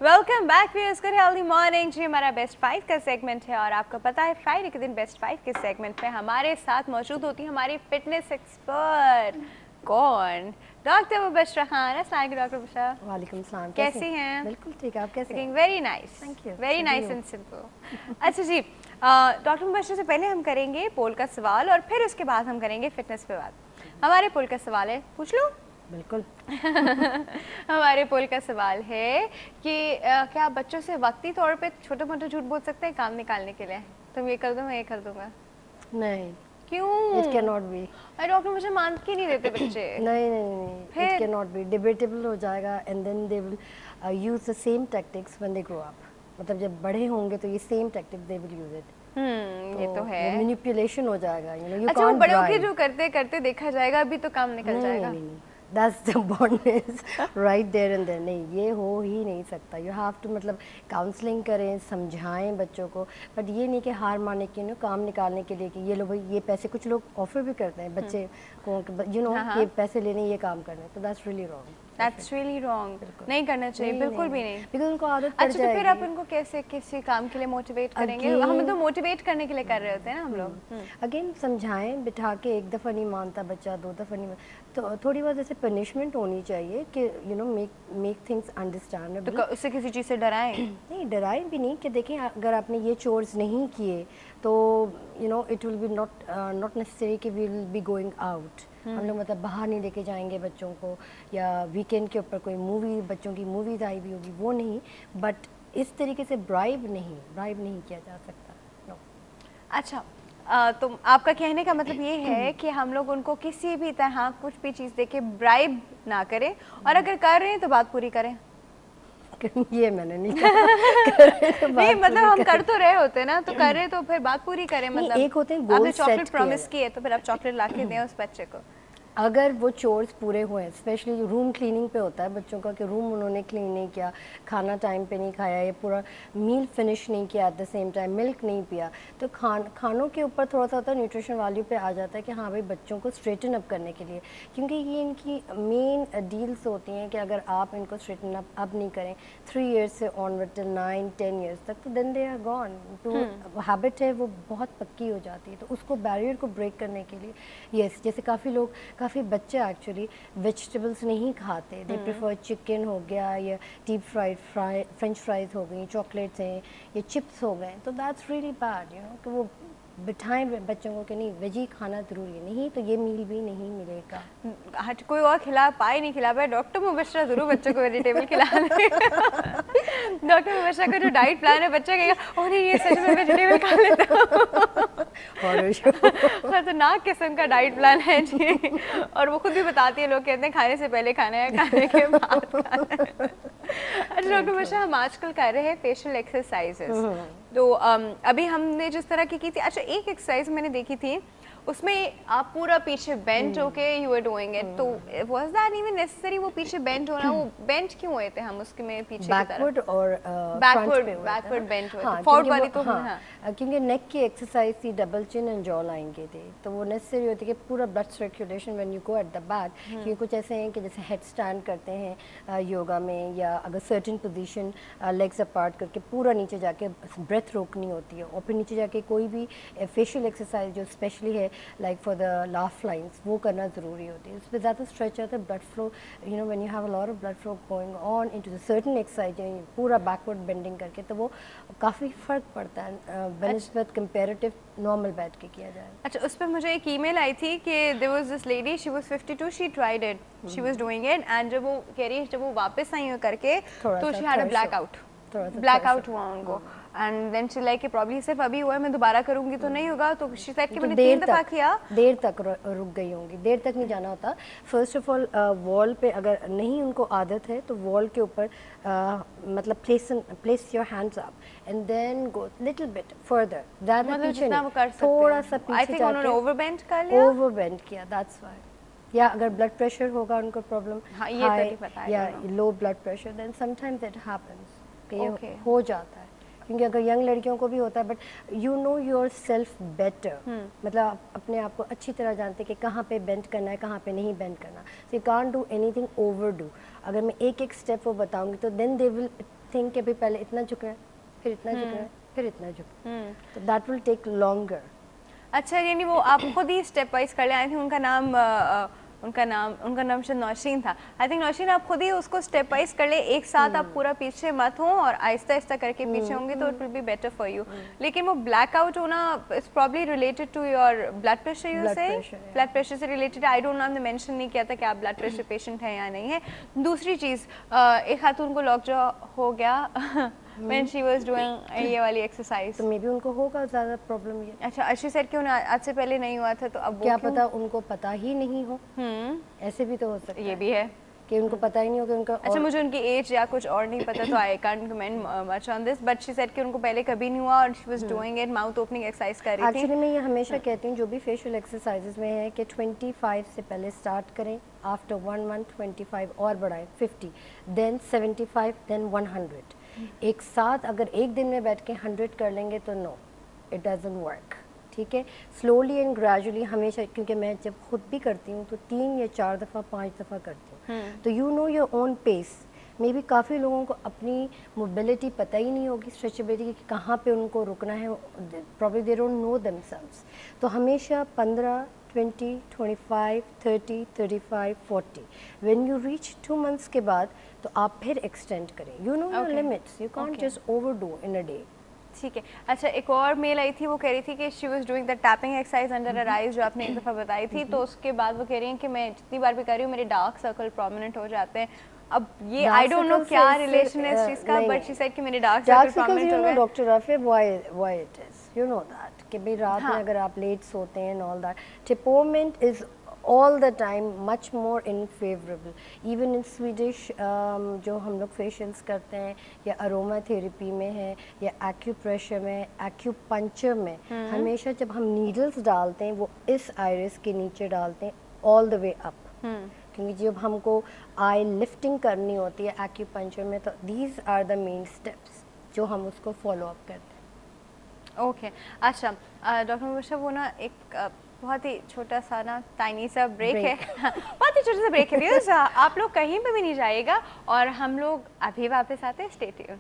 Welcome back viewers good healthy morning जी। हमारा best 5 का सेगमेंट है और आपको पता है फ्राइडे के दिन बेस्ट 5 के सेगमेंट में हमारे साथ मौजूद होती है हमारी फिटनेस एक्सपर्ट कौन, डॉक्टर मुबशरा खान। अस्सलाम वालेकुम डॉक्टर मुबशरा। वालेकुम सलाम। कैसी हैं? बिल्कुल ठीक, आप कैसे हैं? Very nice, thank you, very nice and simple. अच्छा जी, डॉक्टर मुबशरा से पहले हम करेंगे पोल का सवाल और फिर उसके बाद हम करेंगे फिटनेस पे बात। हमारे पोल का सवाल है, पूछ लूं? बिल्कुल। हमारे पोल का सवाल है कि क्या आप बच्चों से वक्ती तौर पे छोटे मोटे झूठ बोल सकते हैं काम निकालने के लिए? तुम ये कर दो, मैं ये कर दूंगा। नहीं। क्यों? It can not be. अरे डॉक्टर मुझे मान के नहीं देते बच्चे। नहीं नहीं नहीं, it can not be. Debatable हो जाएगा and then they will use the same tactics when they grow up. मतलब जब बड़े होंगे तो ये same tactics they will use it. ये तो है, मैनिपुलेशन हो जाएगा, यू नो। यू अच्छा, कांट बड़े होके जो करते करते देखा जाएगा, अभी तो काम निकल जाएगा। नहीं, that's the bond is right there and then। नहीं, ये हो ही नहीं सकता। you have to मतलब काउंसलिंग करें, समझाएं बच्चों को, बट ये नहीं कि हार माने कि नो काम निकालने के लिए कि ये लो भाई ये पैसे, कुछ लोग ऑफर भी करते हैं बच्चे को, यू नो ये पैसे लेने, ये काम करने, तो that's really wrong। That's really wrong। नहीं करना चाहिए, बिल्कुल भी नहीं। बिकॉज़ उनको आदत पड़ जाएगी। अच्छा, तो फिर आप उनको कैसे किसी काम के लिए मोटिवेट करेंगे? हम तो मोटिवेट करने के लिए कर रहे होते हैं ना हम लोग। अगेन समझाएं, बिठा के, एक दफ़ा नहीं मानता बच्चा, दो दफ़ा नहीं तो थोड़ी बहुत ऐसे पनिशमेंट होनी चाहिए कि you know make things understandable. तो उससे किसी चीज़ से डराएं? नहीं, डराएं भी नहीं, कि देखें अगर आपने ये चोर्स नहीं किए तो you know it will be not necessary कि we will be going out. हम लोग मतलब बाहर नहीं लेके जाएंगे बच्चों को, या वीकेंड के ऊपर कोई मूवी, बच्चों की मूवीज़ आई भी होगी, वो नहीं, बट इस तरीके से ब्राइब नहीं किया जा सकता। नो। अच्छा, तो आपका कहने का मतलब ये है कि हम लोग उनको किसी भी तरह कुछ भी चीज़ देके ब्राइब ना करें, और अगर कर रहे हैं तो बात पूरी करें। ये मैंने नहीं कहा। नहीं, मतलब हम कर तो रहे होते ना, तो कर रहे तो फिर बात पूरी करें। मतलब एक होते हैं गोल सेट, चॉकलेट प्रॉमिस की है तो फिर आप चॉकलेट ला के दें उस बच्चे को। अगर वो चोर्स पूरे हुए, स्पेशली रूम क्लीनिंग पे होता है बच्चों का कि रूम उन्होंने क्लीन नहीं किया, खाना टाइम पे नहीं खाया, या पूरा मील फिनिश नहीं किया, at the same time milk नहीं पिया, तो खानों के ऊपर थोड़ा सा होता है, न्यूट्रिशन वैल्यू पे आ जाता है कि हाँ भाई बच्चों को स्ट्रेटन अप करने के लिए, क्योंकि ये इनकी मेन डील्स होती हैं कि अगर आप इनको स्ट्रेटन अप नहीं करें 3 इयर्स से ऑनवर्ड टिल 9-10 इयर्स तक, तो then they are gone to habit है, वो बहुत पक्की हो जाती है। तो उसको बैरियर को ब्रेक करने के लिए यस, जैसे काफ़ी बच्चे एक्चुअली वेजिटेबल्स नहीं खाते, दे प्रेफर चिकन हो गया, या डीप फ्रेंच फ्राइज हो गई, चॉकलेट्स हैं, या चिप्स हो गए, तो that's really bad, you know. कि वो बिठाएं बच्चों को कि नहीं वेजी खाना ज़रूरी है, नहीं तो ये मील भी नहीं मिलेगा। हट, कोई और खिला पाए नहीं खिला पाए, डॉक्टर मुबशरा जरूर बच्चों को वेजिटेबल खिला दे। डॉक्टर मुबशरा का जो डाइट प्लान है, बच्चा कहेगा अरे ये सच में वेजिटेबल खा लेता हूँ। खतरनाक किस्म का डाइट प्लान है जी, और वो खुद भी बताती है, लोग कहते हैं खाने से पहले खाना है, खाने के बाद खाना है। अच्छा डॉक्टर मुबशरा, हम आजकल कर रहे हैं फेशियल एक्सरसाइजेस, तो अभी हमने जिस तरह की थी, अच्छा एक एक्सरसाइज मैंने देखी थी, उसमें आप पूरा पीछे बेंट होके यू वर डूइंग इट, तो वाज दैट इवन नेसेसरी? वो पीछे बेंट होना, वो बेंट क्यों हुए थे हम उसके में पीछे की तरफ? बैकवर्ड और बैकवर्ड बेंट हुए थे, फॉरवर्ड वाली तो हाँ, क्योंकि नेक की एक्सरसाइज थी, double chin and jaw line के थे, तो वो नेसेसरी होती है कि पूरा blood circulation when you go at the back. क्योंकि कुछ ऐसे हैं कि जैसे हेड स्टैंड करते हैं योगा में, या अगर सर्टेन पोजीशन लेग्स अपार्ट करके पूरा नीचे जाके ब्रेथ रोकनी होती है, और फिर नीचे जाके कोई भी फेशियल एक्सरसाइज जो स्पेशली है like for the laugh lines, वो करना ज़रूरी होती है। उसमें ज़्यादा स्ट्रेच आता है, blood flow, you know when you have a lot of blood flow going on into the certain exercise, पूरा बैकवर्ड बेंडिंग करके, तो वो काफ़ी फ़र्क पड़ता है बनस्बत कंपैरेटिव नॉर्मल बैठ के किया जाए। अच्छा, उस पर मुझे एक ईमेल आई थी कि there was this lady, she was 52, she tried it, she was doing it, and जब वो कह रही है जब वो वापस आई करके तो शी हैड अ ब्लैकआउट हुआ उनको, and then she like probably सिर्फ अभी हुआ है, मैं दोबारा करूंगी तो नहीं होगा, तो शी सेड कि मैंने 3 दफा किया, देर तक रुक गई होंगी, देर तक नहीं जाना होता। फर्स्ट ऑफ ऑल वॉल पे अगर नहीं उनको आदत है तो वॉल के ऊपर मतलब place your hands up and then go little bit further, ज़्यादा पीछे नहीं, थोड़ा सा पीछे जाके ओवरबेंड कर लिया, ओवरबेंड किया, दैट्स व्हाई। या अगर ब्लड प्रेशर होगा उनको प्रॉब्लम, हाँ, ये तो पता है, या low blood pressure, then sometimes it happens कि ये हो जाता है। क्योंकि अगर यंग लड़कियों को भी होता है, but you know your self better, मतलब आप अपने आप को अच्छी तरह जानते कि कहाँ पे बेंड करना है, कहाँ पे नहीं बेंड करना, so you can't do anything over do. अगर मैं एक एक स्टेप वो बताऊंगी तो देन दे विल थिंक कि भाई पहले इतना झुकना है, फिर इतना झुकना है, फिर इतना झुकना है, तो दैट विल टेक लॉन्गर. अच्छा यानी वो आप खुद ही स्टेप वाइज कर लें. आई थिंक उनका नाम शायद नौशीन था. आई थिंक नौशीन आप खुद ही उसको स्टेप वाइज कर ले, एक साथ आप पूरा पीछे मत हो और आहिस्ता आहिस्ता करके पीछे होंगे तो it will be better for you. लेकिन वो ब्लैक आउट होना is probably related to your blood pressure. You say blood pressure से रिलेटेड. आई डोंट नो, आपने मेंशन नहीं किया था कि आप ब्लड प्रेशर पेशेंट हैं या नहीं है. दूसरी चीज़, एक खातून को लॉकजॉ हो गया when she was doing ये वाली एक्सरसाइज, तो मे बी उनको होगा ज़्यादा प्रॉब्लम ये. अच्छा अर्शी सर क्यों ना आज से पहले नहीं हुआ था, तो अब वो क्या क्यों? पता उनको पता ही नहीं हो, ऐसे भी तो हो सकता ये है भी है कि उनको पता ही नहीं हो कि उनका. अच्छा मुझे उनकी एज या कुछ और नहीं पता, तो I can't comment much on this, but she said कि उनको पहले कभी नहीं हुआ और she was doing it, mouth opening exercise कर रही थी. एक्चुअली मैं ये हमेशा कहती हूँ जो भी फेशियल एक्सरसाइजेज में है कि 25 से पहले स्टार्ट करें, आफ्टर 1 मंथ 25 और बढ़ाएं, 50, देन 75, देन 100. एक साथ अगर एक दिन में बैठ के 100 कर लेंगे तो नो, इट डजंट वर्क. ठीक है, स्लोली एंड ग्रेजुअली हमेशा, क्योंकि मैं जब खुद भी करती हूँ तो 3 या 4 दफ़ा 5 दफ़ा करती हूँ, तो you know your own pace. Maybe बी काफ़ी लोगों को अपनी मोबिलिटी पता ही नहीं होगी, स्ट्रेचेबिलिटी कि कहाँ पे उनको रुकना है, probably they don't know themselves. तो हमेशा 15, 20, 25, 30, 35, 40. व्हेन यू रीच 2 मंथ्स के बाद तो आप फिर एक्सटेंड करें. You know your limits, you can't just overdo in a day. ठीक है. अच्छा एक और मेल आई थी, वो कह रही थी कि she was doing the tapping exercise under her eyes, जो आपने एक दफ़ा बताई थी, तो उसके बाद वो कह रही हैं कि मैं जितनी बार भी कर रही हूँ मेरे डार्क सर्कल प्रोमिनेंट हो जाते हैं. अब ये आई डोंट नो क्या रिलेशन है इस चीज़ का, बट शी सेड कि मेरे डार्क सर्कल प्रोमिनेंट हो गए. डॉक्टर राफे why it is, you know that कि भाई रात में अगर आप लेट सोते हैं एंड ऑल दैट, टिपोमेंट is all the time much more in favorable. Even in Swedish जो हम लोग फेशियल्स करते हैं या अरोमा थेरेपी में है या एक्यूप्रेशर में, एक्यूपंक्चर में, हमेशा जब हम नीडल्स डालते हैं वो इस आइरिस के नीचे डालते हैं ऑल द वे अप, क्योंकि जब हमको आई लिफ्टिंग करनी होती है एक्यूपंक्चर में, तो these are the main steps जो हम उसको फॉलो अप करते हैं. ओके. अच्छा डॉक्टर मुबशर, वो ना एक बहुत ही छोटा सा ना टाइनी सा ब्रेक है बहुत ही छोटा सा ब्रेक है. आप लोग कहीं पे भी नहीं जाइएगा और हम लोग अभी वापस आते हैं. Stay tuned.